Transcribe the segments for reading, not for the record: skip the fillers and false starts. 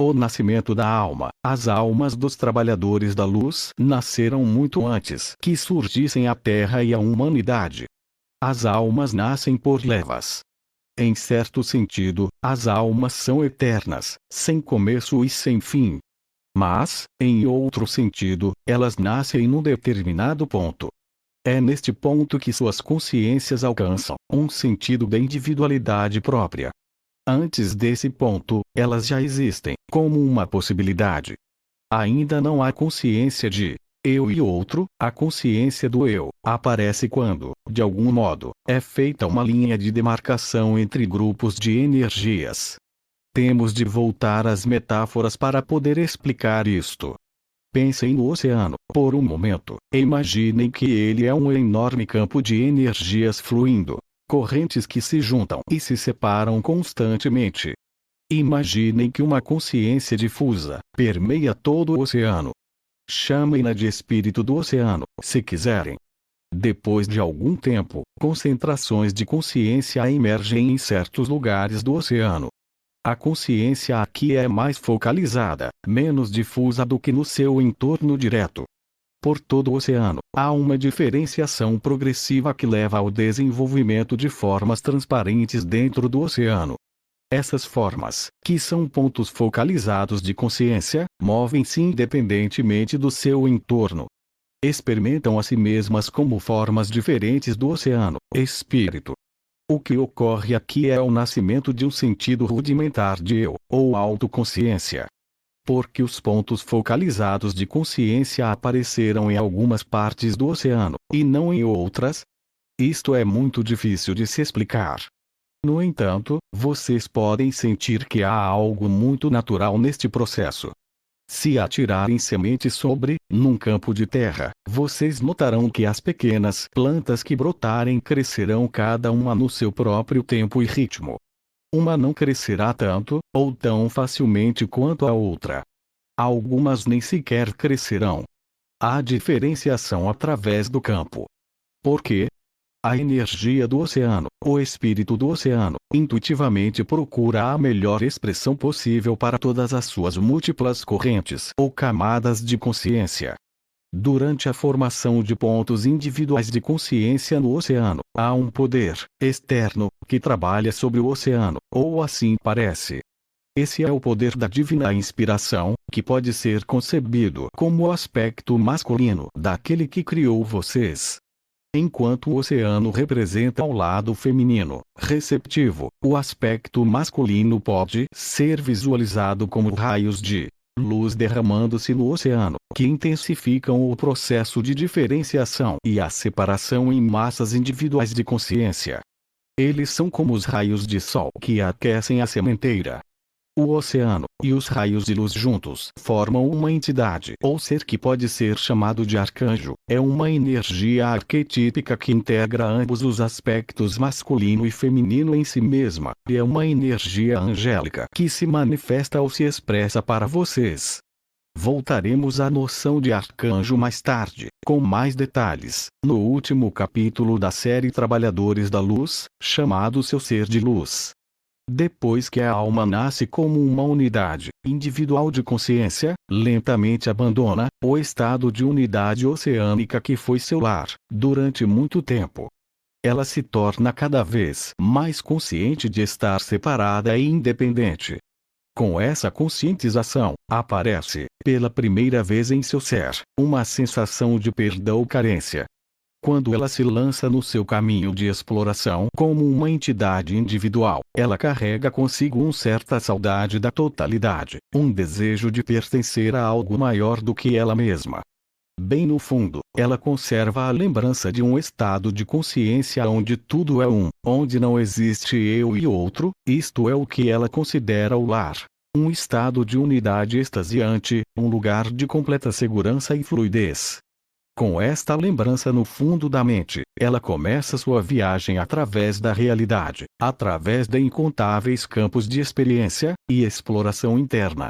O nascimento da alma. As almas dos trabalhadores da luz nasceram muito antes que surgissem a Terra e a humanidade. As almas nascem por levas. Em certo sentido, as almas são eternas, sem começo e sem fim. Mas, em outro sentido, elas nascem num determinado ponto. É neste ponto que suas consciências alcançam um sentido de individualidade própria. Antes desse ponto, elas já existem, como uma possibilidade. Ainda não há consciência de eu e outro, a consciência do eu aparece quando, de algum modo, é feita uma linha de demarcação entre grupos de energias. Temos de voltar às metáforas para poder explicar isto. Pensem no oceano, por um momento, e imaginem que ele é um enorme campo de energias fluindo. Correntes que se juntam e se separam constantemente. Imaginem que uma consciência difusa permeia todo o oceano. Chamem-na de espírito do oceano, se quiserem. Depois de algum tempo, concentrações de consciência emergem em certos lugares do oceano. A consciência aqui é mais focalizada, menos difusa do que no seu entorno direto. Por todo o oceano, há uma diferenciação progressiva que leva ao desenvolvimento de formas transparentes dentro do oceano. Essas formas, que são pontos focalizados de consciência, movem-se independentemente do seu entorno. Experimentam a si mesmas como formas diferentes do oceano, espírito. O que ocorre aqui é o nascimento de um sentido rudimentar de eu, ou autoconsciência. Porque os pontos focalizados de consciência apareceram em algumas partes do oceano, e não em outras? Isto é muito difícil de se explicar. No entanto, vocês podem sentir que há algo muito natural neste processo. Se atirarem sementes num campo de terra, vocês notarão que as pequenas plantas que brotarem crescerão cada uma no seu próprio tempo e ritmo. Uma não crescerá tanto, ou tão facilmente quanto a outra. Algumas nem sequer crescerão. Há diferenciação através do campo. Por quê? A energia do oceano, o espírito do oceano, intuitivamente procura a melhor expressão possível para todas as suas múltiplas correntes ou camadas de consciência. Durante a formação de pontos individuais de consciência no oceano, há um poder externo que trabalha sobre o oceano, ou assim parece. Esse é o poder da divina inspiração, que pode ser concebido como o aspecto masculino daquele que criou vocês. Enquanto o oceano representa o lado feminino, receptivo, o aspecto masculino pode ser visualizado como raios de luz derramando-se no oceano, que intensificam o processo de diferenciação e a separação em massas individuais de consciência. Eles são como os raios de sol que aquecem a sementeira. O oceano e os raios de luz juntos formam uma entidade ou ser que pode ser chamado de arcanjo. É uma energia arquetípica que integra ambos os aspectos masculino e feminino em si mesma, e é uma energia angélica que se manifesta ou se expressa para vocês. Voltaremos à noção de arcanjo mais tarde, com mais detalhes, no último capítulo da série Trabalhadores da Luz, chamado Seu Ser de Luz. Depois que a alma nasce como uma unidade individual de consciência, lentamente abandona o estado de unidade oceânica que foi seu lar durante muito tempo. Ela se torna cada vez mais consciente de estar separada e independente. Com essa conscientização, aparece, pela primeira vez em seu ser, uma sensação de perda ou carência. Quando ela se lança no seu caminho de exploração como uma entidade individual, ela carrega consigo uma certa saudade da totalidade, um desejo de pertencer a algo maior do que ela mesma. Bem no fundo, ela conserva a lembrança de um estado de consciência onde tudo é um, onde não existe eu e outro, isto é o que ela considera o lar. Um estado de unidade extasiante, um lugar de completa segurança e fluidez. Com esta lembrança no fundo da mente, ela começa sua viagem através da realidade, através de incontáveis campos de experiência e exploração interna.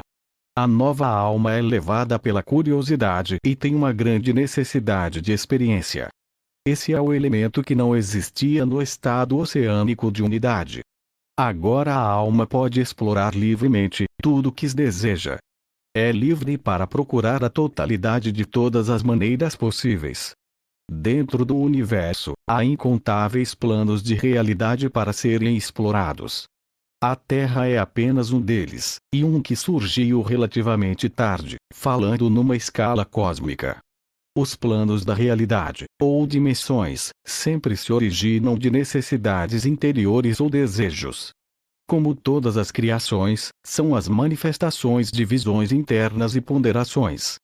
A nova alma é levada pela curiosidade e tem uma grande necessidade de experiência. Esse é o elemento que não existia no estado oceânico de unidade. Agora a alma pode explorar livremente, tudo que deseja. É livre para procurar a totalidade de todas as maneiras possíveis. Dentro do universo, há incontáveis planos de realidade para serem explorados. A Terra é apenas um deles, e um que surgiu relativamente tarde, falando numa escala cósmica. Os planos da realidade, ou dimensões, sempre se originam de necessidades interiores ou desejos. Como todas as criações, são as manifestações de visões internas e ponderações.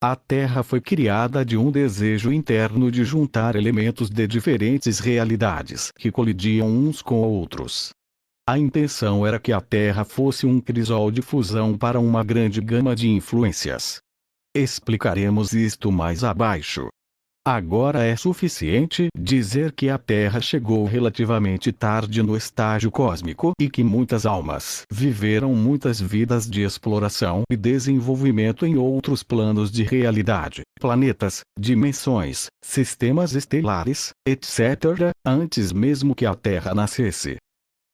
A Terra foi criada de um desejo interno de juntar elementos de diferentes realidades que colidiam uns com outros. A intenção era que a Terra fosse um crisol de fusão para uma grande gama de influências. Explicaremos isto mais abaixo. Agora é suficiente dizer que a Terra chegou relativamente tarde no estágio cósmico e que muitas almas viveram muitas vidas de exploração e desenvolvimento em outros planos de realidade, planetas, dimensões, sistemas estelares, etc., antes mesmo que a Terra nascesse.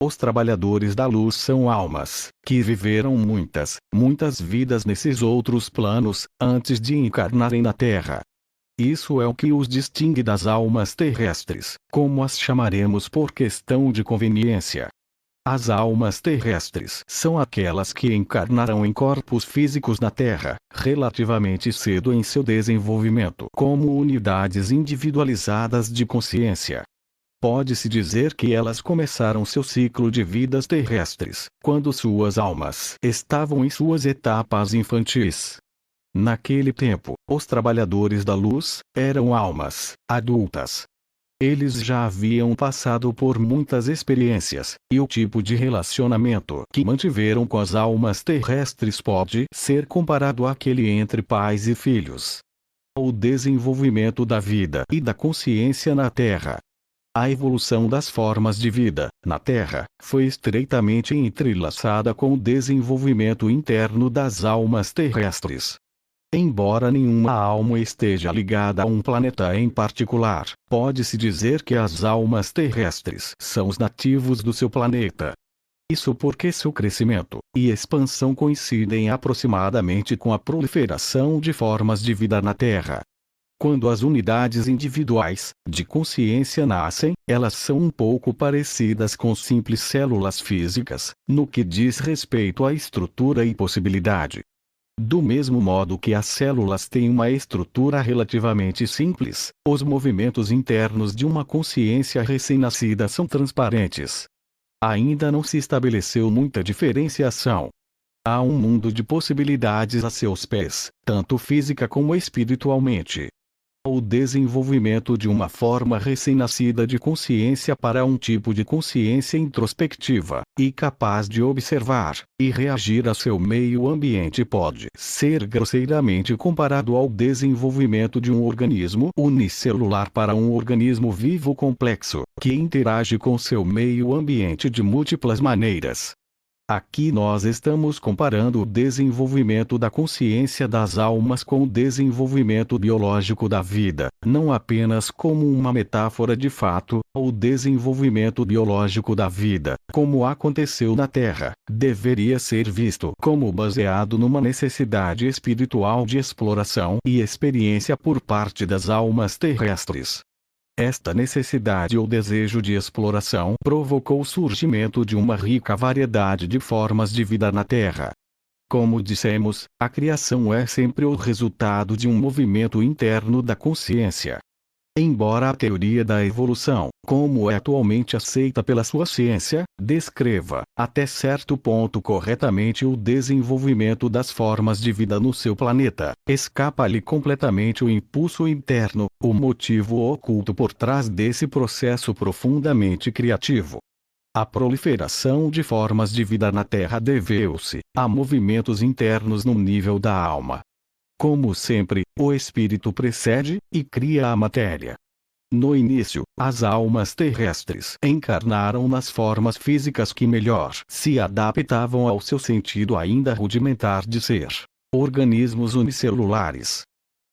Os trabalhadores da luz são almas que viveram muitas vidas nesses outros planos, antes de encarnarem na Terra. Isso é o que os distingue das almas terrestres, como as chamaremos por questão de conveniência. As almas terrestres são aquelas que encarnarão em corpos físicos na Terra, relativamente cedo em seu desenvolvimento, como unidades individualizadas de consciência. Pode-se dizer que elas começaram seu ciclo de vidas terrestres, quando suas almas estavam em suas etapas infantis. Naquele tempo, os trabalhadores da luz eram almas adultas. Eles já haviam passado por muitas experiências, e o tipo de relacionamento que mantiveram com as almas terrestres pode ser comparado àquele entre pais e filhos. O desenvolvimento da vida e da consciência na Terra. A evolução das formas de vida, na Terra, foi estreitamente entrelaçada com o desenvolvimento interno das almas terrestres. Embora nenhuma alma esteja ligada a um planeta em particular, pode-se dizer que as almas terrestres são os nativos do seu planeta. Isso porque seu crescimento e expansão coincidem aproximadamente com a proliferação de formas de vida na Terra. Quando as unidades individuais de consciência nascem, elas são um pouco parecidas com simples células físicas, no que diz respeito à estrutura e possibilidade. Do mesmo modo que as células têm uma estrutura relativamente simples, os movimentos internos de uma consciência recém-nascida são transparentes. Ainda não se estabeleceu muita diferenciação. Há um mundo de possibilidades a seus pés, tanto física como espiritualmente. O desenvolvimento de uma forma recém-nascida de consciência para um tipo de consciência introspectiva, e capaz de observar e reagir a seu meio ambiente pode ser grosseiramente comparado ao desenvolvimento de um organismo unicelular para um organismo vivo complexo, que interage com seu meio ambiente de múltiplas maneiras. Aqui nós estamos comparando o desenvolvimento da consciência das almas com o desenvolvimento biológico da vida, não apenas como uma metáfora de fato. O desenvolvimento biológico da vida, como aconteceu na Terra, deveria ser visto como baseado numa necessidade espiritual de exploração e experiência por parte das almas terrestres. Esta necessidade ou desejo de exploração provocou o surgimento de uma rica variedade de formas de vida na Terra. Como dissemos, a criação é sempre o resultado de um movimento interno da consciência. Embora a teoria da evolução, como é atualmente aceita pela sua ciência, descreva, até certo ponto corretamente o desenvolvimento das formas de vida no seu planeta, escapa-lhe completamente o impulso interno, o motivo oculto por trás desse processo profundamente criativo. A proliferação de formas de vida na Terra deveu-se a movimentos internos no nível da alma. Como sempre, o espírito precede e cria a matéria. No início, as almas terrestres encarnaram nas formas físicas que melhor se adaptavam ao seu sentido ainda rudimentar de ser organismos unicelulares.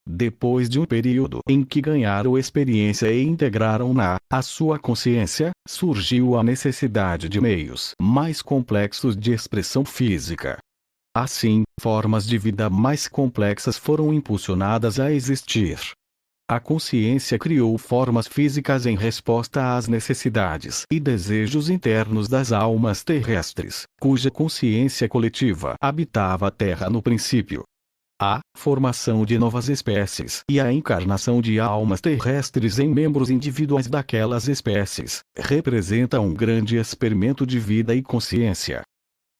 Depois de um período em que ganharam experiência e integraram-na a sua consciência, surgiu a necessidade de meios mais complexos de expressão física. Assim, formas de vida mais complexas foram impulsionadas a existir. A consciência criou formas físicas em resposta às necessidades e desejos internos das almas terrestres, cuja consciência coletiva habitava a Terra no princípio. A formação de novas espécies e a encarnação de almas terrestres em membros individuais daquelas espécies representa um grande experimento de vida e consciência.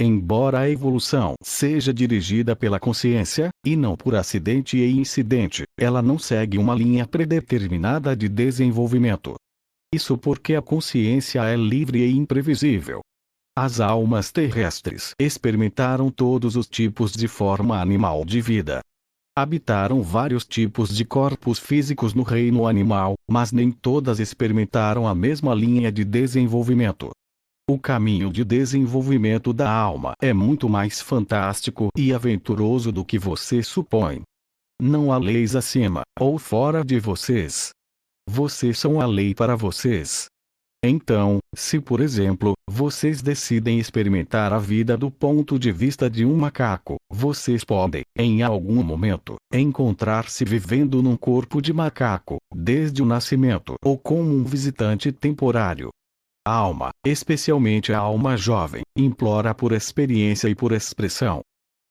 Embora a evolução seja dirigida pela consciência, e não por acidente e incidente, ela não segue uma linha predeterminada de desenvolvimento. Isso porque a consciência é livre e imprevisível. As almas terrestres experimentaram todos os tipos de forma animal de vida. Habitaram vários tipos de corpos físicos no reino animal, mas nem todas experimentaram a mesma linha de desenvolvimento. O caminho de desenvolvimento da alma é muito mais fantástico e aventuroso do que você supõe. Não há leis acima ou fora de vocês. Vocês são a lei para vocês. Então, se por exemplo, vocês decidem experimentar a vida do ponto de vista de um macaco, vocês podem, em algum momento, encontrar-se vivendo num corpo de macaco, desde o nascimento ou como um visitante temporário. A alma, especialmente a alma jovem, implora por experiência e por expressão.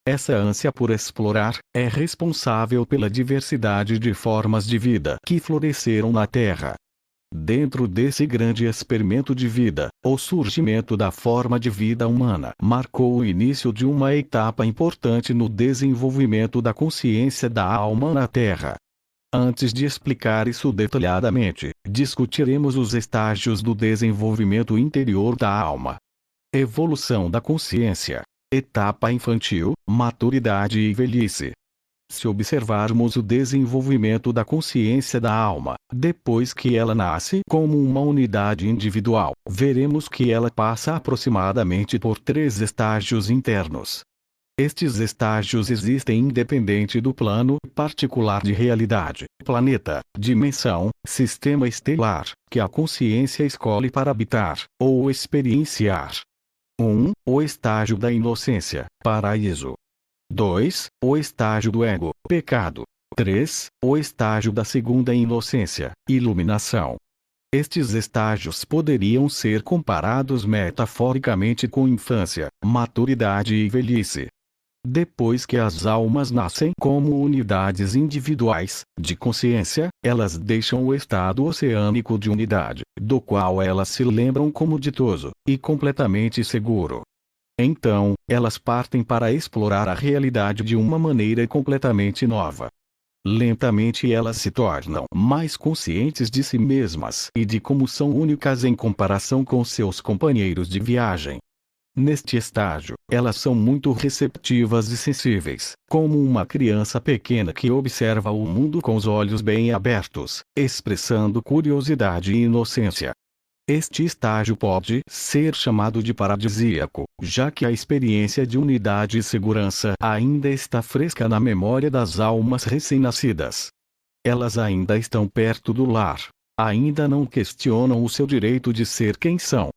Essa ânsia por explorar é responsável pela diversidade de formas de vida que floresceram na Terra. Dentro desse grande experimento de vida, o surgimento da forma de vida humana marcou o início de uma etapa importante no desenvolvimento da consciência da alma na Terra. Antes de explicar isso detalhadamente, discutiremos os estágios do desenvolvimento interior da alma. Evolução da consciência. Etapa infantil, maturidade e velhice. Se observarmos o desenvolvimento da consciência da alma, depois que ela nasce como uma unidade individual, veremos que ela passa aproximadamente por 3 estágios internos. Estes estágios existem independente do plano particular de realidade, planeta, dimensão, sistema estelar, que a consciência escolhe para habitar, ou experienciar. 1. O estágio da inocência, paraíso. 2. O estágio do ego, pecado. 3. O estágio da segunda inocência, iluminação. Estes estágios poderiam ser comparados metaforicamente com infância, maturidade e velhice. Depois que as almas nascem como unidades individuais, de consciência, elas deixam o estado oceânico de unidade, do qual elas se lembram como ditoso, e completamente seguro. Então, elas partem para explorar a realidade de uma maneira completamente nova. Lentamente elas se tornam mais conscientes de si mesmas e de como são únicas em comparação com seus companheiros de viagem. Neste estágio, elas são muito receptivas e sensíveis, como uma criança pequena que observa o mundo com os olhos bem abertos, expressando curiosidade e inocência. Este estágio pode ser chamado de paradisíaco, já que a experiência de unidade e segurança ainda está fresca na memória das almas recém-nascidas. Elas ainda estão perto do lar. Ainda não questionam o seu direito de ser quem são.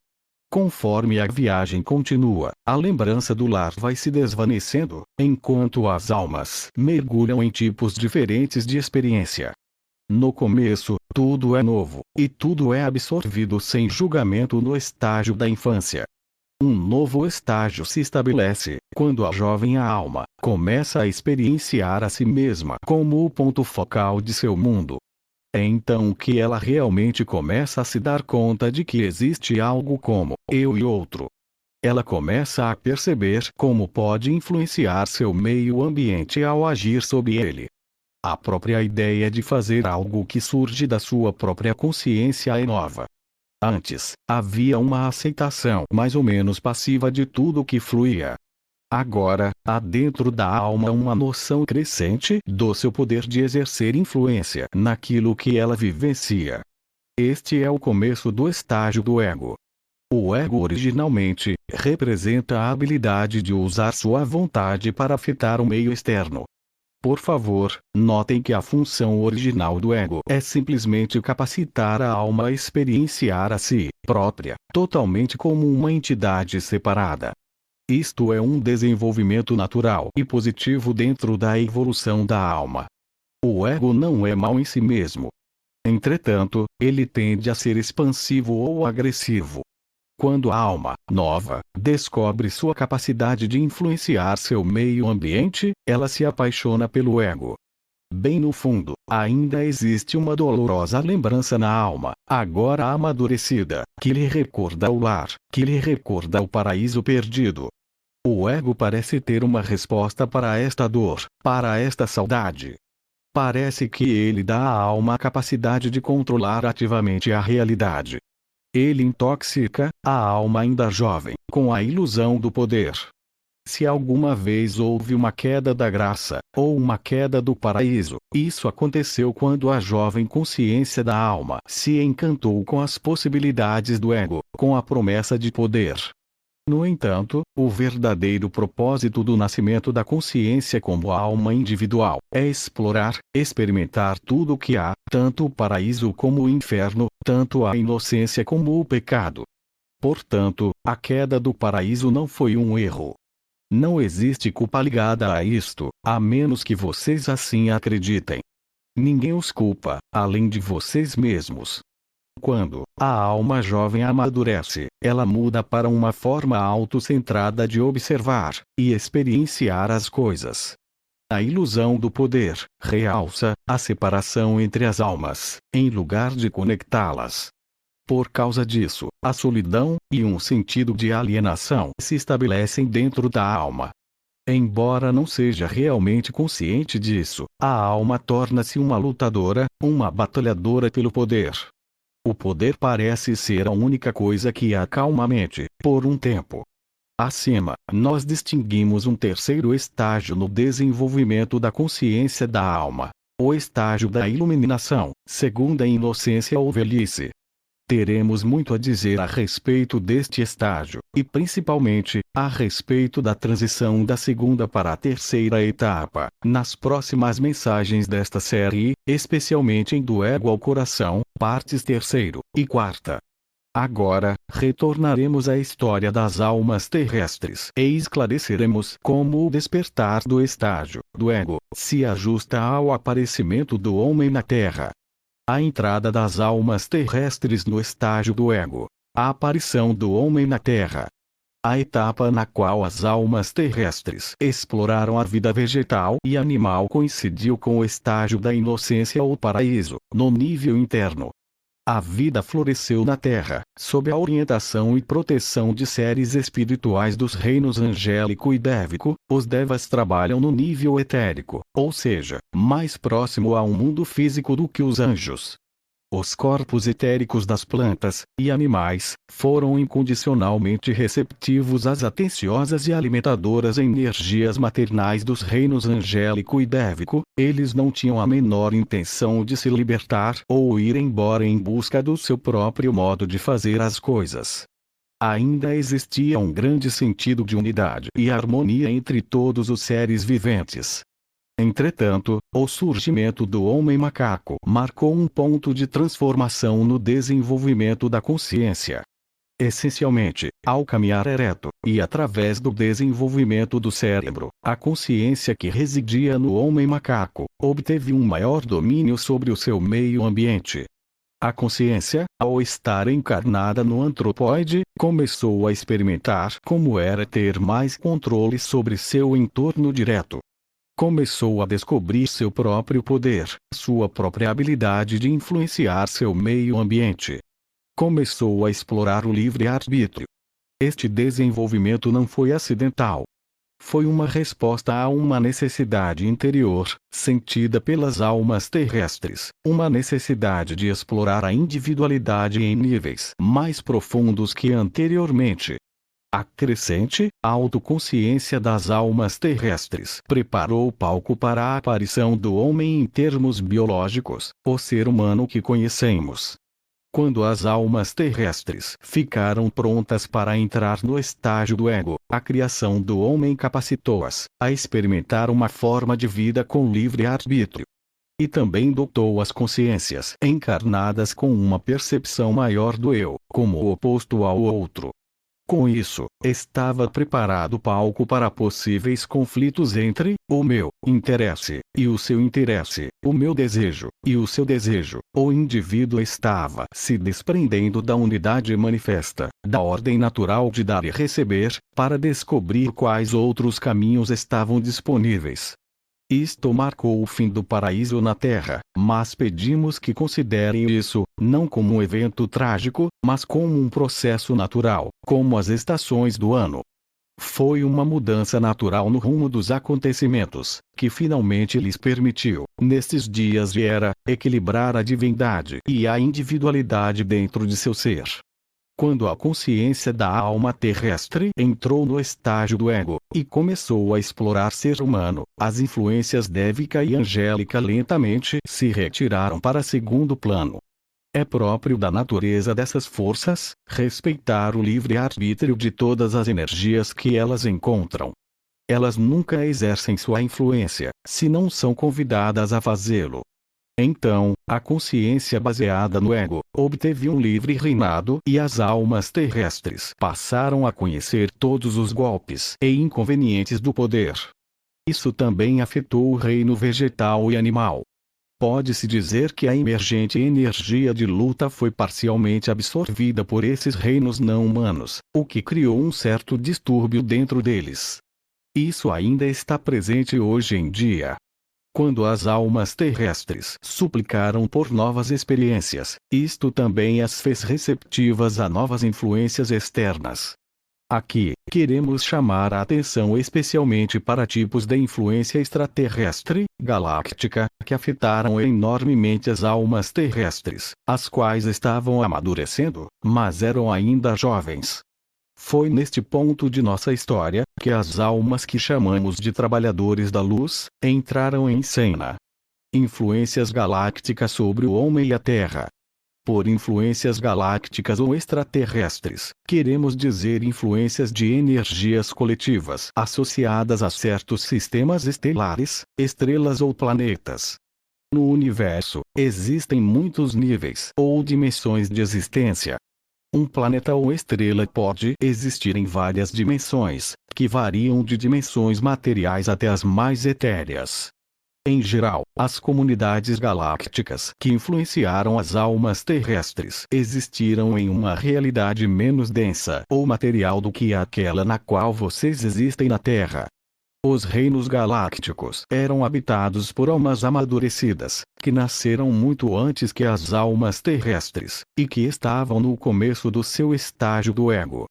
Conforme a viagem continua, a lembrança do lar vai se desvanecendo, enquanto as almas mergulham em tipos diferentes de experiência. No começo, tudo é novo, e tudo é absorvido sem julgamento no estágio da infância. Um novo estágio se estabelece, quando a jovem alma começa a experienciar a si mesma como o ponto focal de seu mundo. É então que ela realmente começa a se dar conta de que existe algo como eu e outro. Ela começa a perceber como pode influenciar seu meio ambiente ao agir sobre ele. A própria ideia de fazer algo que surge da sua própria consciência é nova. Antes, havia uma aceitação mais ou menos passiva de tudo que fluía. Agora, há dentro da alma uma noção crescente do seu poder de exercer influência naquilo que ela vivencia. Este é o começo do estágio do ego. O ego originalmente representa a habilidade de usar sua vontade para afetar o meio externo. Por favor, notem que a função original do ego é simplesmente capacitar a alma a experienciar a si própria, totalmente como uma entidade separada. Isto é um desenvolvimento natural e positivo dentro da evolução da alma. O ego não é mau em si mesmo. Entretanto, ele tende a ser expansivo ou agressivo. Quando a alma, nova, descobre sua capacidade de influenciar seu meio ambiente, ela se apaixona pelo ego. Bem no fundo, ainda existe uma dolorosa lembrança na alma, agora amadurecida, que lhe recorda o lar, que lhe recorda o paraíso perdido. O ego parece ter uma resposta para esta dor, para esta saudade. Parece que ele dá à alma a capacidade de controlar ativamente a realidade. Ele intoxica a alma ainda jovem com a ilusão do poder. Se alguma vez houve uma queda da graça, ou uma queda do paraíso, isso aconteceu quando a jovem consciência da alma se encantou com as possibilidades do ego, com a promessa de poder. No entanto, o verdadeiro propósito do nascimento da consciência como alma individual é explorar, experimentar tudo o que há, tanto o paraíso como o inferno, tanto a inocência como o pecado. Portanto, a queda do paraíso não foi um erro. Não existe culpa ligada a isto, a menos que vocês assim acreditem. Ninguém os culpa, além de vocês mesmos. Quando a alma jovem amadurece, ela muda para uma forma autocentrada de observar e experienciar as coisas. A ilusão do poder realça a separação entre as almas, em lugar de conectá-las. Por causa disso, a solidão e um sentido de alienação se estabelecem dentro da alma. Embora não seja realmente consciente disso, a alma torna-se uma lutadora, uma batalhadora pelo poder. O poder parece ser a única coisa que acalma a mente, por um tempo. Acima, nós distinguimos um terceiro estágio no desenvolvimento da consciência da alma. O estágio da iluminação, segunda inocência ou velhice. Teremos muito a dizer a respeito deste estágio, e principalmente, a respeito da transição da segunda para a terceira etapa, nas próximas mensagens desta série, especialmente em Do Ego ao Coração, partes 3º e 4ª. Agora, retornaremos à história das almas terrestres e esclareceremos como o despertar do estágio do ego se ajusta ao aparecimento do homem na Terra. A entrada das almas terrestres no estágio do ego. A aparição do homem na Terra. A etapa na qual as almas terrestres exploraram a vida vegetal e animal coincidiu com o estágio da inocência ou paraíso, no nível interno. A vida floresceu na Terra, sob a orientação e proteção de seres espirituais dos reinos angélico e dévico. Os devas trabalham no nível etérico, ou seja, mais próximo a um mundo físico do que os anjos. Os corpos etéricos das plantas e animais foram incondicionalmente receptivos às atenciosas e alimentadoras energias maternais dos reinos angélico e dévico. Eles não tinham a menor intenção de se libertar ou ir embora em busca do seu próprio modo de fazer as coisas. Ainda existia um grande sentido de unidade e harmonia entre todos os seres viventes. Entretanto, o surgimento do homem macaco marcou um ponto de transformação no desenvolvimento da consciência. Essencialmente, ao caminhar ereto, e através do desenvolvimento do cérebro, a consciência que residia no homem macaco obteve um maior domínio sobre o seu meio ambiente. A consciência, ao estar encarnada no antropóide, começou a experimentar como era ter mais controle sobre seu entorno direto. Começou a descobrir seu próprio poder, sua própria habilidade de influenciar seu meio ambiente. Começou a explorar o livre-arbítrio. Este desenvolvimento não foi acidental. Foi uma resposta a uma necessidade interior, sentida pelas almas terrestres, uma necessidade de explorar a individualidade em níveis mais profundos que anteriormente. A crescente autoconsciência das almas terrestres preparou o palco para a aparição do homem em termos biológicos, o ser humano que conhecemos. Quando as almas terrestres ficaram prontas para entrar no estágio do ego, a criação do homem capacitou-as a experimentar uma forma de vida com livre-arbítrio. E também dotou as consciências encarnadas com uma percepção maior do eu, como o oposto ao outro. Com isso, estava preparado o palco para possíveis conflitos entre o meu interesse e o seu interesse, o meu desejo e o seu desejo. O indivíduo estava se desprendendo da unidade manifesta, da ordem natural de dar e receber, para descobrir quais outros caminhos estavam disponíveis. Isto marcou o fim do paraíso na Terra, mas pedimos que considerem isso, não como um evento trágico, mas como um processo natural, como as estações do ano. Foi uma mudança natural no rumo dos acontecimentos, que finalmente lhes permitiu, nestes dias de era, equilibrar a divindade e a individualidade dentro de seu ser. Quando a consciência da alma terrestre entrou no estágio do ego, e começou a explorar ser humano, as influências dévica e angélica lentamente se retiraram para segundo plano. É próprio da natureza dessas forças, respeitar o livre-arbítrio de todas as energias que elas encontram. Elas nunca exercem sua influência, se não são convidadas a fazê-lo. Então, a consciência baseada no ego obteve um livre reinado e as almas terrestres passaram a conhecer todos os golpes e inconvenientes do poder. Isso também afetou o reino vegetal e animal. Pode-se dizer que a emergente energia de luta foi parcialmente absorvida por esses reinos não humanos, o que criou um certo distúrbio dentro deles. Isso ainda está presente hoje em dia. Quando as almas terrestres suplicaram por novas experiências, isto também as fez receptivas a novas influências externas. Aqui, queremos chamar a atenção especialmente para tipos de influência extraterrestre, galáctica, que afetaram enormemente as almas terrestres, as quais estavam amadurecendo, mas eram ainda jovens. Foi neste ponto de nossa história, que as almas que chamamos de trabalhadores da luz, entraram em cena. Influências galácticas sobre o homem e a Terra. Por influências galácticas ou extraterrestres, queremos dizer influências de energias coletivas associadas a certos sistemas estelares, estrelas ou planetas. No universo, existem muitos níveis ou dimensões de existência. Um planeta ou estrela pode existir em várias dimensões, que variam de dimensões materiais até as mais etéreas. Em geral, as comunidades galácticas que influenciaram as almas terrestres existiram em uma realidade menos densa ou material do que aquela na qual vocês existem na Terra. Os reinos galácticos eram habitados por almas amadurecidas, que nasceram muito antes que as almas terrestres, e que estavam no começo do seu estágio do ego.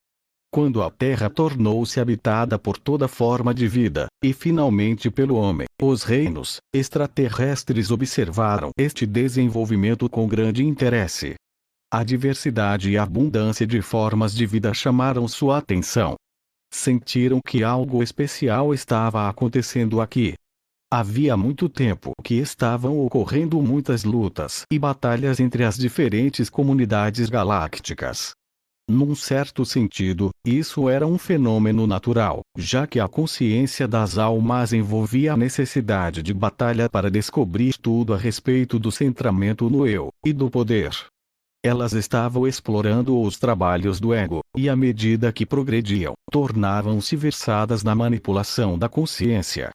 Quando a Terra tornou-se habitada por toda forma de vida, e finalmente pelo homem, os reinos extraterrestres observaram este desenvolvimento com grande interesse. A diversidade e a abundância de formas de vida chamaram sua atenção. Sentiram que algo especial estava acontecendo aqui. Havia muito tempo que estavam ocorrendo muitas lutas e batalhas entre as diferentes comunidades galácticas. Num certo sentido, isso era um fenômeno natural, já que a consciência das almas envolvia a necessidade de batalha para descobrir tudo a respeito do centramento no eu e do poder. Elas estavam explorando os trabalhos do ego, e à medida que progrediam, tornavam-se versadas na manipulação da consciência.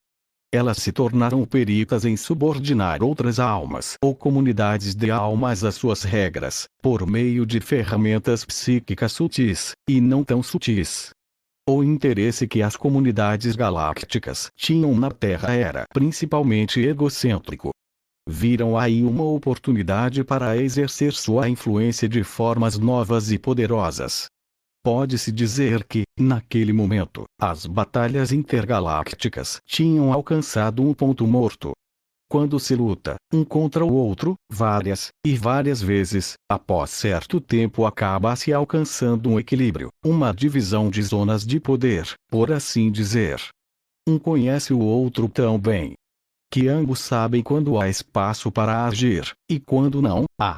Elas se tornaram peritas em subordinar outras almas ou comunidades de almas às suas regras, por meio de ferramentas psíquicas sutis, e não tão sutis. O interesse que as comunidades galácticas tinham na Terra era principalmente egocêntrico. Viram aí uma oportunidade para exercer sua influência de formas novas e poderosas. Pode-se dizer que, naquele momento, as batalhas intergalácticas tinham alcançado um ponto morto. Quando se luta, um contra o outro, várias e várias vezes, após certo tempo acaba-se alcançando um equilíbrio, uma divisão de zonas de poder, por assim dizer. Um conhece o outro tão bem que ambos sabem quando há espaço para agir, e quando não há.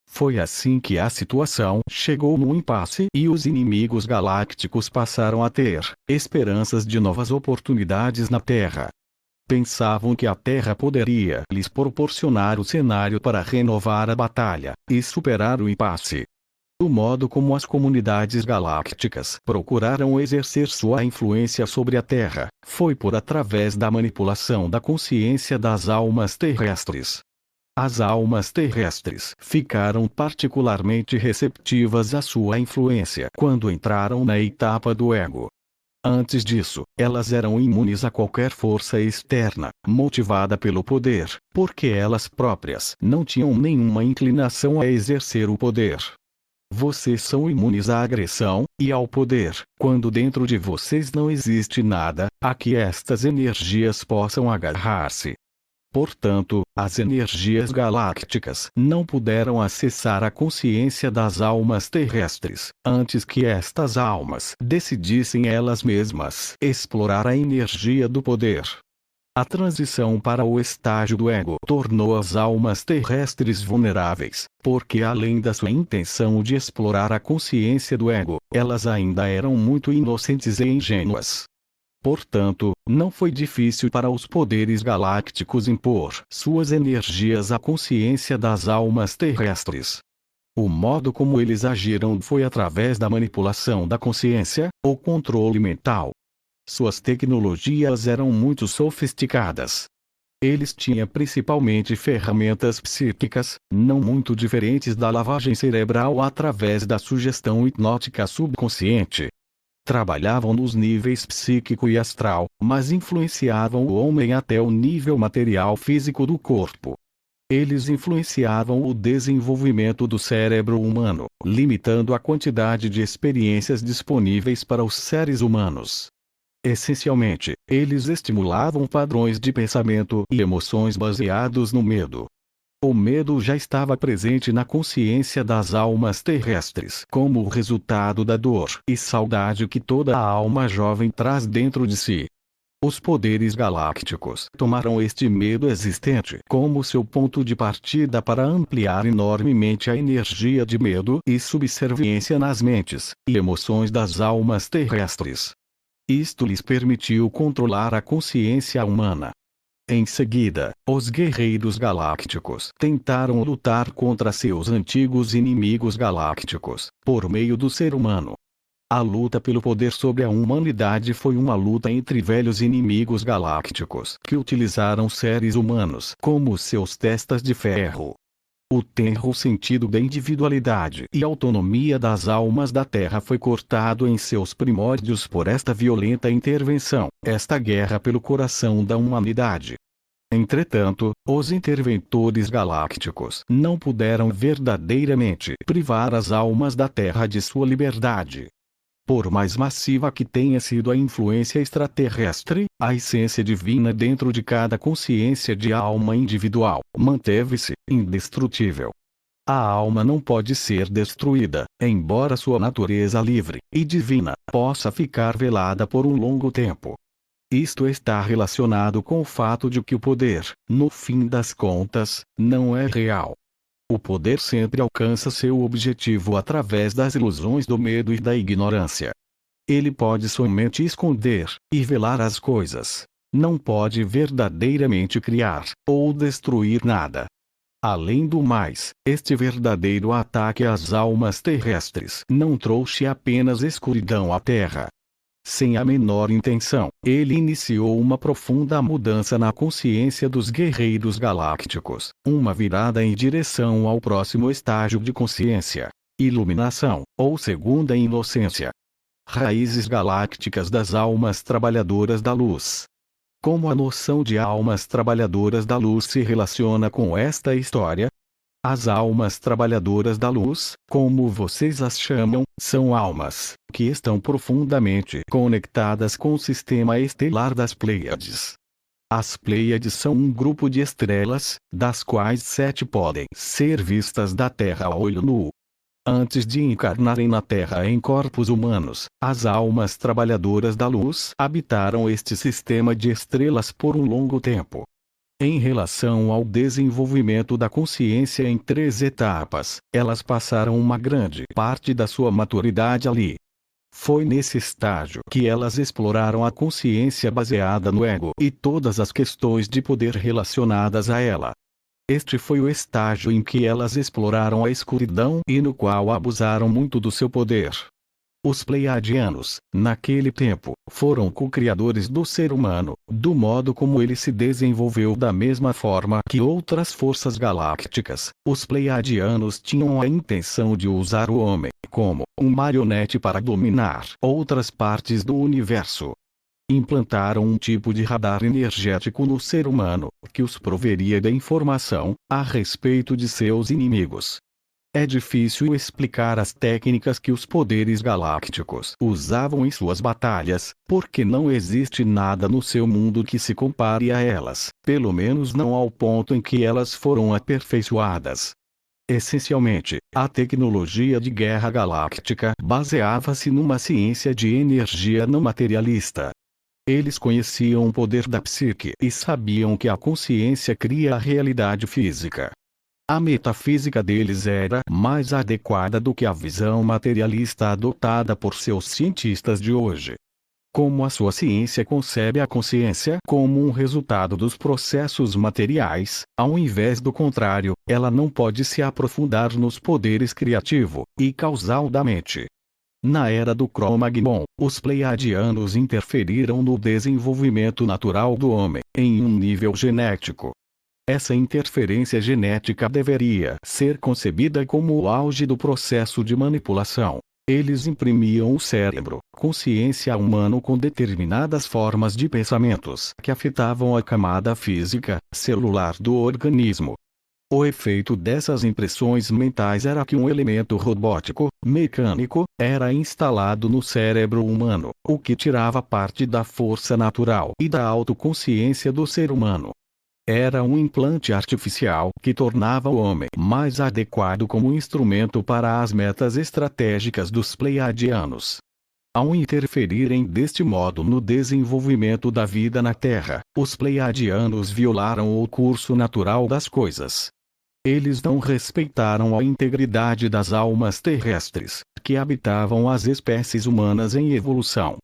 Foi assim que a situação chegou no impasse e os inimigos galácticos passaram a ter esperanças de novas oportunidades na Terra. Pensavam que a Terra poderia lhes proporcionar o cenário para renovar a batalha e superar o impasse. O modo como as comunidades galácticas procuraram exercer sua influência sobre a Terra foi por através da manipulação da consciência das almas terrestres. As almas terrestres ficaram particularmente receptivas à sua influência quando entraram na etapa do ego. Antes disso, elas eram imunes a qualquer força externa, motivada pelo poder, porque elas próprias não tinham nenhuma inclinação a exercer o poder. Vocês são imunes à agressão e ao poder, quando dentro de vocês não existe nada a que estas energias possam agarrar-se. Portanto, as energias galácticas não puderam acessar a consciência das almas terrestres, antes que estas almas decidissem elas mesmas explorar a energia do poder. A transição para o estágio do ego tornou as almas terrestres vulneráveis, porque além da sua intenção de explorar a consciência do ego, elas ainda eram muito inocentes e ingênuas. Portanto, não foi difícil para os poderes galácticos impor suas energias à consciência das almas terrestres. O modo como eles agiram foi através da manipulação da consciência, ou controle mental. Suas tecnologias eram muito sofisticadas. Eles tinham principalmente ferramentas psíquicas, não muito diferentes da lavagem cerebral através da sugestão hipnótica subconsciente. Trabalhavam nos níveis psíquico e astral, mas influenciavam o homem até o nível material físico do corpo. Eles influenciavam o desenvolvimento do cérebro humano, limitando a quantidade de experiências disponíveis para os seres humanos. Essencialmente, eles estimulavam padrões de pensamento e emoções baseados no medo. O medo já estava presente na consciência das almas terrestres como resultado da dor e saudade que toda a alma jovem traz dentro de si. Os poderes galácticos tomaram este medo existente como seu ponto de partida para ampliar enormemente a energia de medo e subserviência nas mentes e emoções das almas terrestres. Isto lhes permitiu controlar a consciência humana. Em seguida, os guerreiros galácticos tentaram lutar contra seus antigos inimigos galácticos, por meio do ser humano. A luta pelo poder sobre a humanidade foi uma luta entre velhos inimigos galácticos que utilizaram seres humanos como seus testas de ferro. O tenro sentido da individualidade e autonomia das almas da Terra foi cortado em seus primórdios por esta violenta intervenção, esta guerra pelo coração da humanidade. Entretanto, os interventores galácticos não puderam verdadeiramente privar as almas da Terra de sua liberdade. Por mais massiva que tenha sido a influência extraterrestre, a essência divina dentro de cada consciência de alma individual manteve-se indestrutível. A alma não pode ser destruída, embora sua natureza livre e divina possa ficar velada por um longo tempo. Isto está relacionado com o fato de que o poder, no fim das contas, não é real. O poder sempre alcança seu objetivo através das ilusões do medo e da ignorância. Ele pode somente esconder e velar as coisas. Não pode verdadeiramente criar ou destruir nada. Além do mais, este verdadeiro ataque às almas terrestres não trouxe apenas escuridão à Terra. Sem a menor intenção, ele iniciou uma profunda mudança na consciência dos guerreiros galácticos, uma virada em direção ao próximo estágio de consciência, iluminação, ou segunda inocência. Raízes galácticas das almas trabalhadoras da luz. Como a noção de almas trabalhadoras da luz se relaciona com esta história? As almas trabalhadoras da luz, como vocês as chamam, são almas que estão profundamente conectadas com o sistema estelar das Pleiades. As Pleiades são um grupo de estrelas, das quais 7 podem ser vistas da Terra a olho nu. Antes de encarnarem na Terra em corpos humanos, as almas trabalhadoras da luz habitaram este sistema de estrelas por um longo tempo. Em relação ao desenvolvimento da consciência em 3 etapas, elas passaram uma grande parte da sua maturidade ali. Foi nesse estágio que elas exploraram a consciência baseada no ego e todas as questões de poder relacionadas a ela. Este foi o estágio em que elas exploraram a escuridão e no qual abusaram muito do seu poder. Os Pleiadianos, naquele tempo, foram co-criadores do ser humano, do modo como ele se desenvolveu da mesma forma que outras forças galácticas. Os Pleiadianos tinham a intenção de usar o homem como um marionete para dominar outras partes do universo. Implantaram um tipo de radar energético no ser humano, que os proveria da informação a respeito de seus inimigos. É difícil explicar as técnicas que os poderes galácticos usavam em suas batalhas, porque não existe nada no seu mundo que se compare a elas, pelo menos não ao ponto em que elas foram aperfeiçoadas. Essencialmente, a tecnologia de guerra galáctica baseava-se numa ciência de energia não materialista. Eles conheciam o poder da psique e sabiam que a consciência cria a realidade física. A metafísica deles era mais adequada do que a visão materialista adotada por seus cientistas de hoje. Como a sua ciência concebe a consciência como um resultado dos processos materiais, ao invés do contrário, ela não pode se aprofundar nos poderes criativo e causal da mente. Na era do Cro-Magnon, os Pleiadianos interferiram no desenvolvimento natural do homem, em um nível genético. Essa interferência genética deveria ser concebida como o auge do processo de manipulação. Eles imprimiam o cérebro, consciência humano com determinadas formas de pensamentos que afetavam a camada física, celular do organismo. O efeito dessas impressões mentais era que um elemento robótico, mecânico, era instalado no cérebro humano, o que tirava parte da força natural e da autoconsciência do ser humano. Era um implante artificial que tornava o homem mais adequado como instrumento para as metas estratégicas dos Pleiadianos. Ao interferirem deste modo no desenvolvimento da vida na Terra, os Pleiadianos violaram o curso natural das coisas. Eles não respeitaram a integridade das almas terrestres, que habitavam as espécies humanas em evolução.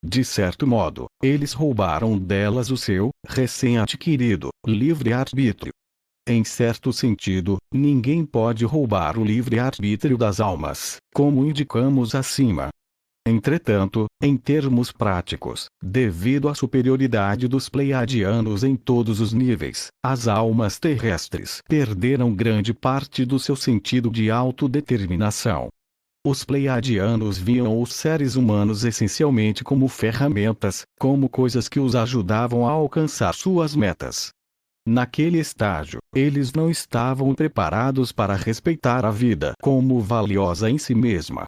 De certo modo, eles roubaram delas o seu, recém-adquirido, livre-arbítrio. Em certo sentido, ninguém pode roubar o livre-arbítrio das almas, como indicamos acima. Entretanto, em termos práticos, devido à superioridade dos Pleiadianos em todos os níveis, as almas terrestres perderam grande parte do seu sentido de autodeterminação. Os Pleiadianos viam os seres humanos essencialmente como ferramentas, como coisas que os ajudavam a alcançar suas metas. Naquele estágio, eles não estavam preparados para respeitar a vida como valiosa em si mesma.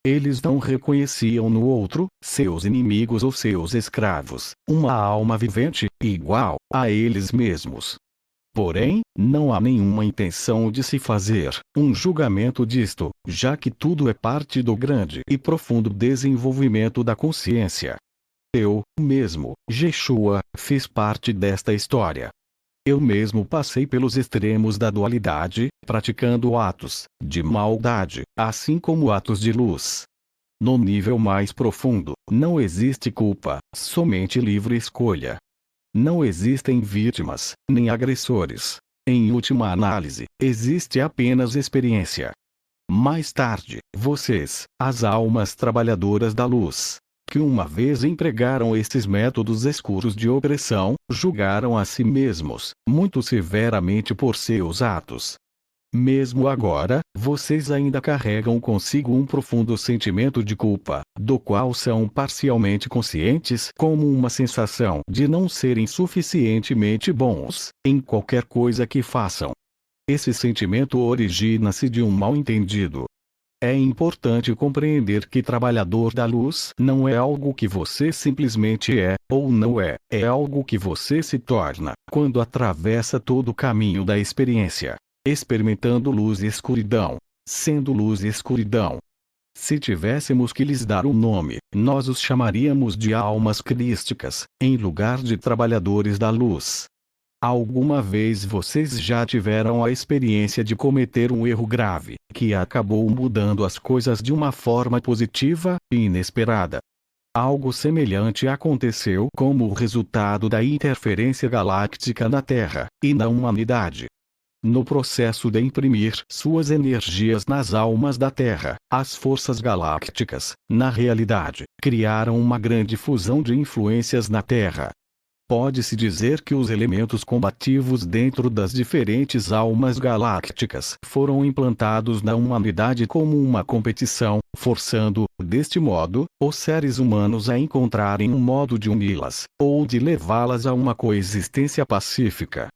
Eles não reconheciam no outro, seus inimigos ou seus escravos, uma alma vivente, igual a eles mesmos. Porém, não há nenhuma intenção de se fazer um julgamento disto, já que tudo é parte do grande e profundo desenvolvimento da consciência. Eu, mesmo, Yeshua, fiz parte desta história. Eu mesmo passei pelos extremos da dualidade, praticando atos de maldade, assim como atos de luz. No nível mais profundo, não existe culpa, somente livre escolha. Não existem vítimas, nem agressores. Em última análise, existe apenas experiência. Mais tarde, vocês, as almas trabalhadoras da luz, que uma vez empregaram estes métodos escuros de opressão, julgaram a si mesmos, muito severamente por seus atos. Mesmo agora, vocês ainda carregam consigo um profundo sentimento de culpa, do qual são parcialmente conscientes como uma sensação de não serem suficientemente bons em qualquer coisa que façam. Esse sentimento origina-se de um mal-entendido. É importante compreender que trabalhador da luz não é algo que você simplesmente é, ou não é, é algo que você se torna, quando atravessa todo o caminho da experiência. Experimentando luz e escuridão, sendo luz e escuridão. Se tivéssemos que lhes dar um nome, nós os chamaríamos de almas crísticas, em lugar de trabalhadores da luz. Alguma vez vocês já tiveram a experiência de cometer um erro grave, que acabou mudando as coisas de uma forma positiva e inesperada. Algo semelhante aconteceu como resultado da interferência galáctica na Terra e na humanidade. No processo de imprimir suas energias nas almas da Terra, as forças galácticas, na realidade, criaram uma grande fusão de influências na Terra. Pode-se dizer que os elementos combativos dentro das diferentes almas galácticas foram implantados na humanidade como uma competição, forçando, deste modo, os seres humanos a encontrarem um modo de uni-las, ou de levá-las a uma coexistência pacífica.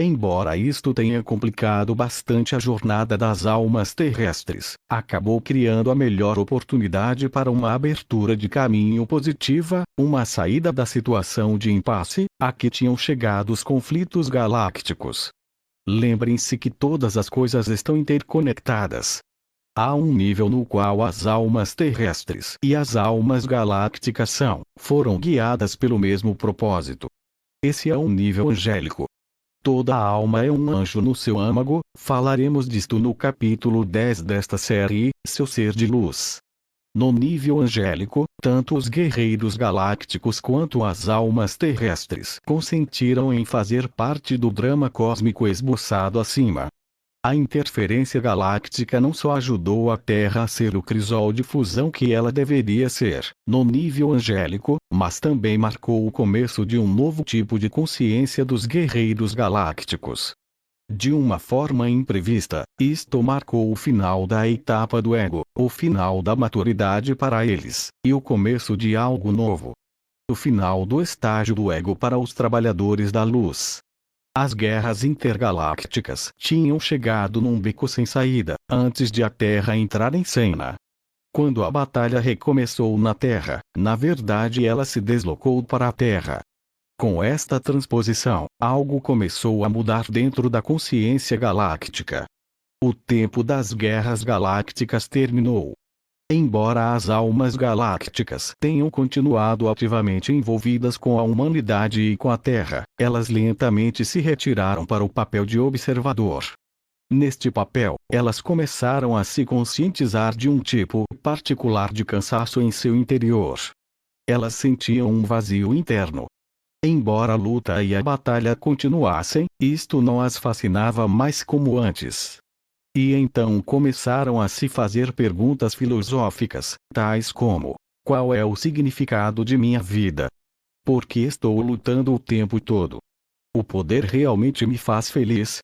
Embora isto tenha complicado bastante a jornada das almas terrestres, acabou criando a melhor oportunidade para uma abertura de caminho positiva, uma saída da situação de impasse a que tinham chegado os conflitos galácticos. Lembrem-se que todas as coisas estão interconectadas. Há um nível no qual as almas terrestres e as almas galácticas foram guiadas pelo mesmo propósito. Esse é um nível angélico. Toda alma é um anjo no seu âmago, falaremos disto no capítulo 10 desta série, Seu Ser de Luz. No nível angélico, tanto os guerreiros galácticos quanto as almas terrestres consentiram em fazer parte do drama cósmico esboçado acima. A interferência galáctica não só ajudou a Terra a ser o crisol de fusão que ela deveria ser, no nível angélico, mas também marcou o começo de um novo tipo de consciência dos guerreiros galácticos. De uma forma imprevista, isto marcou o final da etapa do ego, o final da maturidade para eles, e o começo de algo novo. O final do estágio do ego para os trabalhadores da luz. As guerras intergalácticas tinham chegado num beco sem saída, antes de a Terra entrar em cena. Quando a batalha recomeçou na Terra, na verdade ela se deslocou para a Terra. Com esta transposição, algo começou a mudar dentro da consciência galáctica. O tempo das guerras galácticas terminou. Embora as almas galácticas tenham continuado ativamente envolvidas com a humanidade e com a Terra, elas lentamente se retiraram para o papel de observador. Neste papel, elas começaram a se conscientizar de um tipo particular de cansaço em seu interior. Elas sentiam um vazio interno. Embora a luta e a batalha continuassem, isto não as fascinava mais como antes. E então começaram a se fazer perguntas filosóficas, tais como: qual é o significado de minha vida? Por que estou lutando o tempo todo? O poder realmente me faz feliz?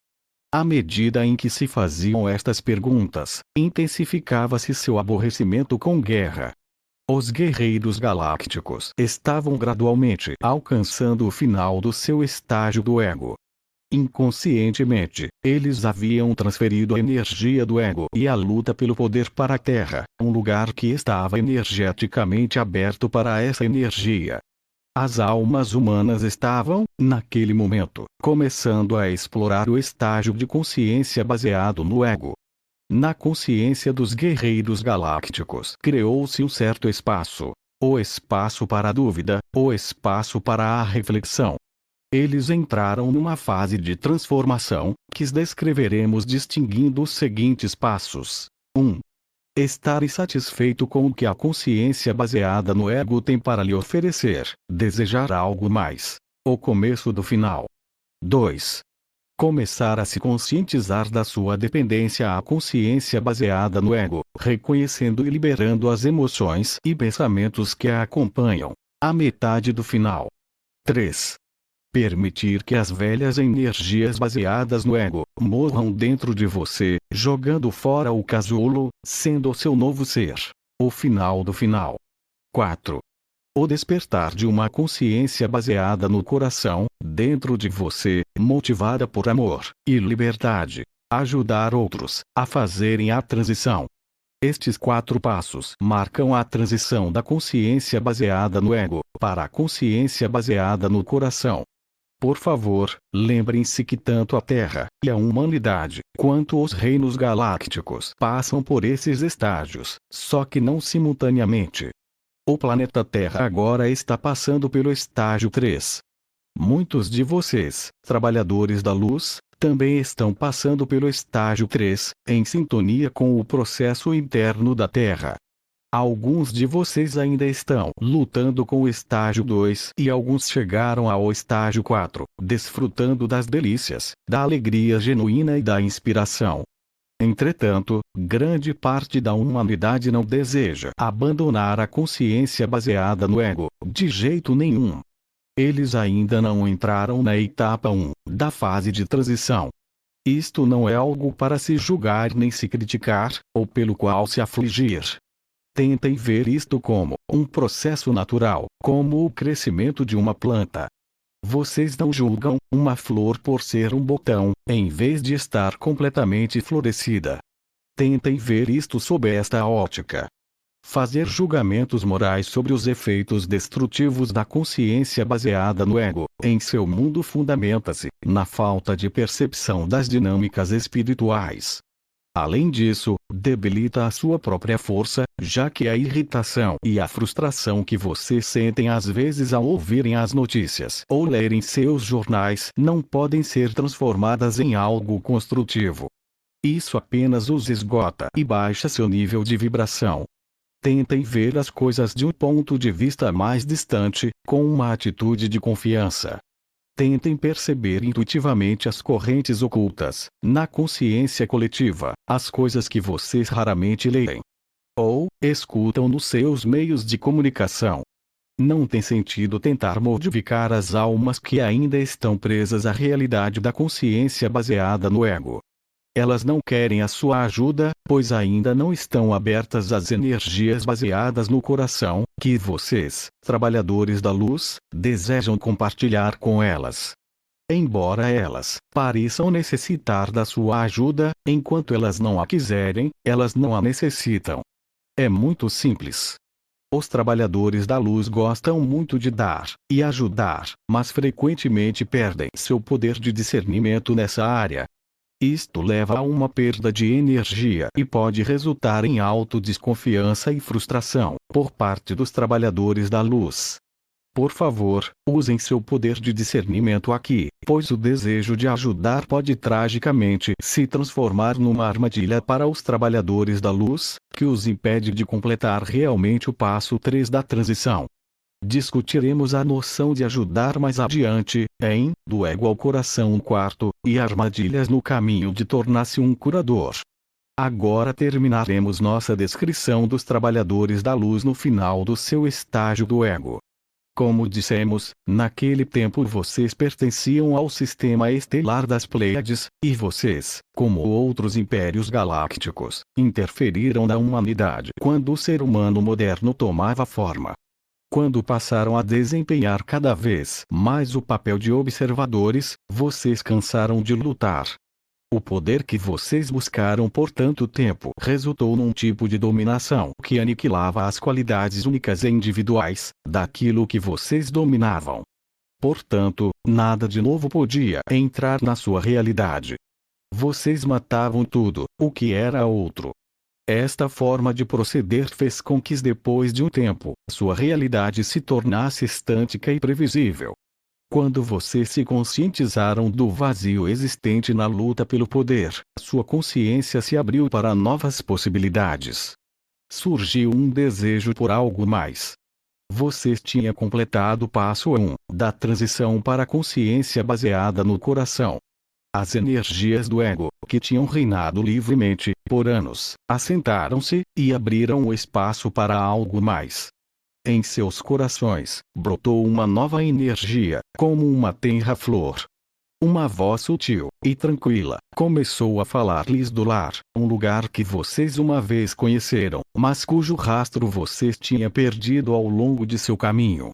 À medida em que se faziam estas perguntas, intensificava-se seu aborrecimento com guerra. Os guerreiros galácticos estavam gradualmente alcançando o final do seu estágio do ego. Inconscientemente, eles haviam transferido a energia do ego e a luta pelo poder para a Terra, um lugar que estava energeticamente aberto para essa energia. As almas humanas estavam, naquele momento, começando a explorar o estágio de consciência baseado no ego. Na consciência dos guerreiros galácticos criou-se um certo espaço. O espaço para a dúvida, o espaço para a reflexão. Eles entraram numa fase de transformação, que descreveremos distinguindo os seguintes passos. 1. Estar insatisfeito com o que a consciência baseada no ego tem para lhe oferecer, desejar algo mais. O começo do final. 2. Começar a se conscientizar da sua dependência à consciência baseada no ego, reconhecendo e liberando as emoções e pensamentos que a acompanham. A metade do final. 3. Permitir que as velhas energias baseadas no ego morram dentro de você, jogando fora o casulo, sendo o seu novo ser. O final do final. 4. O despertar de uma consciência baseada no coração, dentro de você, motivada por amor e liberdade. Ajudar outros a fazerem a transição. Estes 4 passos marcam a transição da consciência baseada no ego para a consciência baseada no coração. Por favor, lembrem-se que tanto a Terra e a humanidade, quanto os reinos galácticos passam por esses estágios, só que não simultaneamente. O planeta Terra agora está passando pelo estágio 3. Muitos de vocês, trabalhadores da luz, também estão passando pelo estágio 3, em sintonia com o processo interno da Terra. Alguns de vocês ainda estão lutando com o estágio 2 e alguns chegaram ao estágio 4, desfrutando das delícias, da alegria genuína e da inspiração. Entretanto, grande parte da humanidade não deseja abandonar a consciência baseada no ego, de jeito nenhum. Eles ainda não entraram na etapa 1 da fase de transição. Isto não é algo para se julgar nem se criticar, ou pelo qual se afligir. Tentem ver isto como um processo natural, como o crescimento de uma planta. Vocês não julgam uma flor por ser um botão, em vez de estar completamente florescida. Tentem ver isto sob esta ótica. Fazer julgamentos morais sobre os efeitos destrutivos da consciência baseada no ego, em seu mundo fundamenta-se na falta de percepção das dinâmicas espirituais. Além disso, debilita a sua própria força, já que a irritação e a frustração que vocês sentem às vezes ao ouvirem as notícias ou lerem seus jornais não podem ser transformadas em algo construtivo. Isso apenas os esgota e baixa seu nível de vibração. Tentem ver as coisas de um ponto de vista mais distante, com uma atitude de confiança. Tentem perceber intuitivamente as correntes ocultas, na consciência coletiva, as coisas que vocês raramente leem ou escutam nos seus meios de comunicação. Não tem sentido tentar modificar as almas que ainda estão presas à realidade da consciência baseada no ego. Elas não querem a sua ajuda, pois ainda não estão abertas às energias baseadas no coração, que vocês, trabalhadores da luz, desejam compartilhar com elas. Embora elas pareçam necessitar da sua ajuda, enquanto elas não a quiserem, elas não a necessitam. É muito simples. Os trabalhadores da luz gostam muito de dar e ajudar, mas frequentemente perdem seu poder de discernimento nessa área. Isto leva a uma perda de energia e pode resultar em autodesconfiança e frustração por parte dos trabalhadores da luz. Por favor, usem seu poder de discernimento aqui, pois o desejo de ajudar pode tragicamente se transformar numa armadilha para os trabalhadores da luz, que os impede de completar realmente o passo 3 da transição. Discutiremos a noção de ajudar mais adiante, em Do Ego ao Coração 4, e armadilhas no caminho de tornar-se um curador. Agora terminaremos nossa descrição dos trabalhadores da luz no final do seu estágio do ego. Como dissemos, naquele tempo vocês pertenciam ao sistema estelar das Pleiades, e vocês, como outros impérios galácticos, interferiram na humanidade quando o ser humano moderno tomava forma. Quando passaram a desempenhar cada vez mais o papel de observadores, vocês cansaram de lutar. O poder que vocês buscaram por tanto tempo resultou num tipo de dominação que aniquilava as qualidades únicas e individuais daquilo que vocês dominavam. Portanto, nada de novo podia entrar na sua realidade. Vocês matavam tudo o que era outro. Esta forma de proceder fez com que, depois de um tempo, sua realidade se tornasse estâtica e previsível. Quando vocês se conscientizaram do vazio existente na luta pelo poder, sua consciência se abriu para novas possibilidades. Surgiu um desejo por algo mais. Vocês tinham completado o passo 1 da transição para a consciência baseada no coração. As energias do ego, que tinham reinado livremente por anos, assentaram-se e abriram o espaço para algo mais. Em seus corações, brotou uma nova energia, como uma tenra flor. Uma voz sutil e tranquila começou a falar-lhes do lar, um lugar que vocês uma vez conheceram, mas cujo rastro vocês tinham perdido ao longo de seu caminho.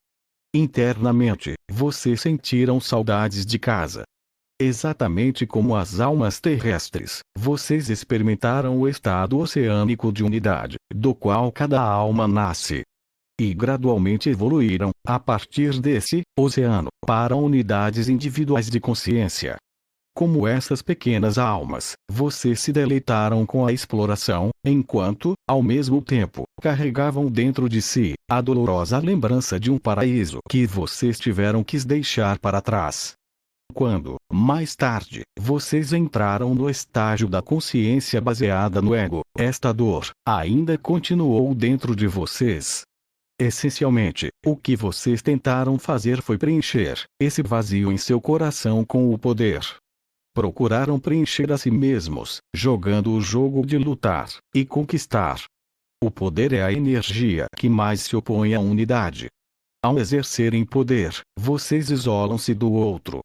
Internamente, vocês sentiram saudades de casa. Exatamente como as almas terrestres, vocês experimentaram o estado oceânico de unidade, do qual cada alma nasce. E gradualmente evoluíram, a partir desse oceano, para unidades individuais de consciência. Como essas pequenas almas, vocês se deleitaram com a exploração, enquanto, ao mesmo tempo, carregavam dentro de si a dolorosa lembrança de um paraíso que vocês tiveram que deixar para trás. Quando, mais tarde, vocês entraram no estágio da consciência baseada no ego, esta dor ainda continuou dentro de vocês. Essencialmente, o que vocês tentaram fazer foi preencher esse vazio em seu coração com o poder. Procuraram preencher a si mesmos, jogando o jogo de lutar e conquistar. O poder é a energia que mais se opõe à unidade. Ao exercerem poder, vocês isolam-se do outro.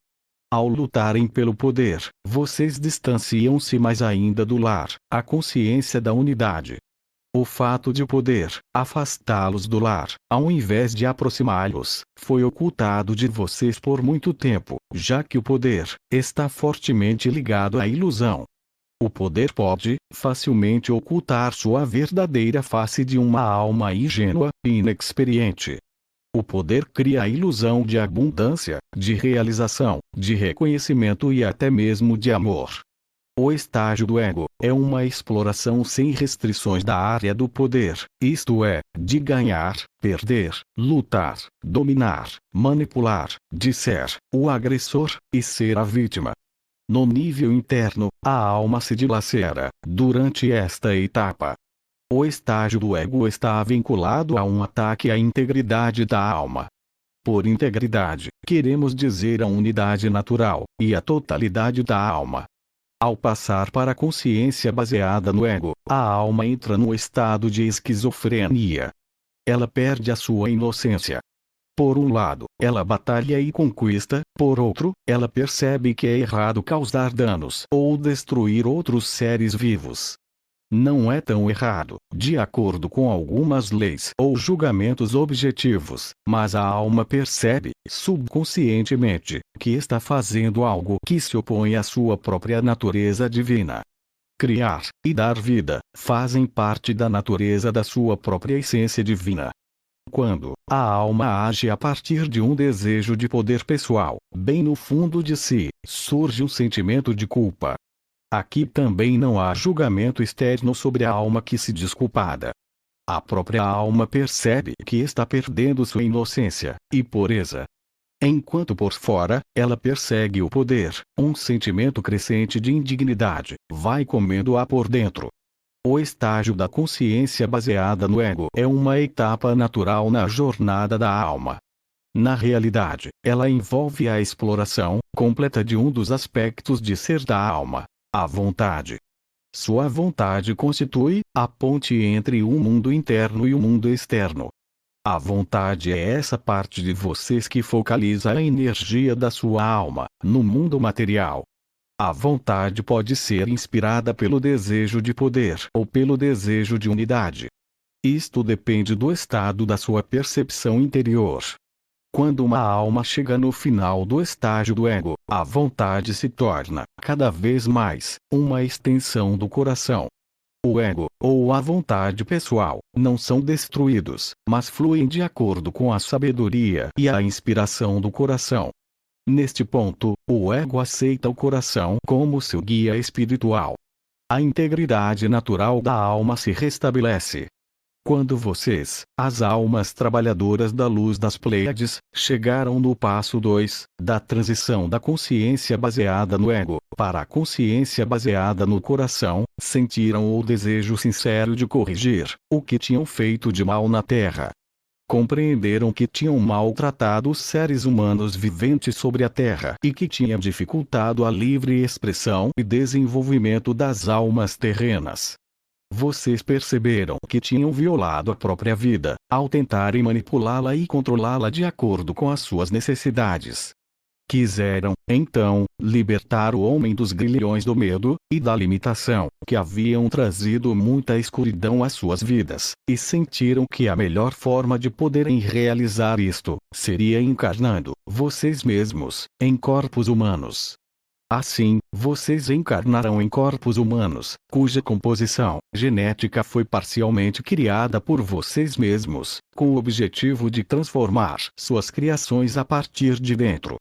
Ao lutarem pelo poder, vocês distanciam-se mais ainda do lar, a consciência da unidade. O fato de o poder afastá-los do lar, ao invés de aproximá-los, foi ocultado de vocês por muito tempo, já que o poder está fortemente ligado à ilusão. O poder pode facilmente ocultar sua verdadeira face de uma alma ingênua e inexperiente. O poder cria a ilusão de abundância, de realização, de reconhecimento e até mesmo de amor. O estágio do ego é uma exploração sem restrições da área do poder, isto é, de ganhar, perder, lutar, dominar, manipular, de ser o agressor e ser a vítima. No nível interno, a alma se dilacera durante esta etapa. O estágio do ego está vinculado a um ataque à integridade da alma. Por integridade, queremos dizer a unidade natural e a totalidade da alma. Ao passar para a consciência baseada no ego, a alma entra no estado de esquizofrenia. Ela perde a sua inocência. Por um lado, ela batalha e conquista, por outro, ela percebe que é errado causar danos ou destruir outros seres vivos. Não é tão errado, de acordo com algumas leis ou julgamentos objetivos, mas a alma percebe, subconscientemente, que está fazendo algo que se opõe à sua própria natureza divina. Criar e dar vida fazem parte da natureza da sua própria essência divina. Quando a alma age a partir de um desejo de poder pessoal, bem no fundo de si, surge um sentimento de culpa. Aqui também não há julgamento externo sobre a alma que se diz culpada. A própria alma percebe que está perdendo sua inocência e pureza. Enquanto por fora, ela persegue o poder, um sentimento crescente de indignidade vai comendo-a por dentro. O estágio da consciência baseada no ego é uma etapa natural na jornada da alma. Na realidade, ela envolve a exploração completa de um dos aspectos de ser da alma. A vontade. Sua vontade constitui a ponte entre o mundo interno e o mundo externo. A vontade é essa parte de vocês que focaliza a energia da sua alma no mundo material. A vontade pode ser inspirada pelo desejo de poder ou pelo desejo de unidade. Isto depende do estado da sua percepção interior. Quando uma alma chega no final do estágio do ego, a vontade se torna, cada vez mais, uma extensão do coração. O ego, ou a vontade pessoal, não são destruídos, mas fluem de acordo com a sabedoria e a inspiração do coração. Neste ponto, o ego aceita o coração como seu guia espiritual. A integridade natural da alma se restabelece. Quando vocês, as almas trabalhadoras da luz das Pleiades, chegaram no passo 2, da transição da consciência baseada no ego, para a consciência baseada no coração, sentiram o desejo sincero de corrigir o que tinham feito de mal na Terra. Compreenderam que tinham maltratado os seres humanos viventes sobre a Terra e que tinham dificultado a livre expressão e desenvolvimento das almas terrenas. Vocês perceberam que tinham violado a própria vida, ao tentarem manipulá-la e controlá-la de acordo com as suas necessidades. Quiseram, então, libertar o homem dos grilhões do medo e da limitação, que haviam trazido muita escuridão às suas vidas, e sentiram que a melhor forma de poderem realizar isto, seria encarnando, vocês mesmos, em corpos humanos. Assim, vocês encarnarão em corpos humanos, cuja composição genética foi parcialmente criada por vocês mesmos, com o objetivo de transformar suas criações a partir de dentro.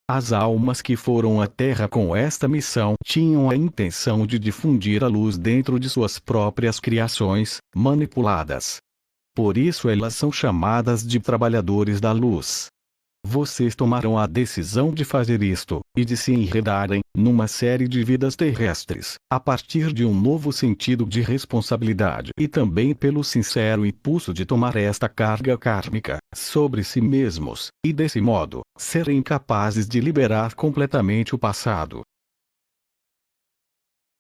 As almas que foram à Terra com esta missão tinham a intenção de difundir a luz dentro de suas próprias criações, manipuladas. Por isso elas são chamadas de trabalhadores da luz. Vocês tomaram a decisão de fazer isto, e de se enredarem, numa série de vidas terrestres, a partir de um novo sentido de responsabilidade e também pelo sincero impulso de tomar esta carga kármica sobre si mesmos, e desse modo, serem capazes de liberar completamente o passado.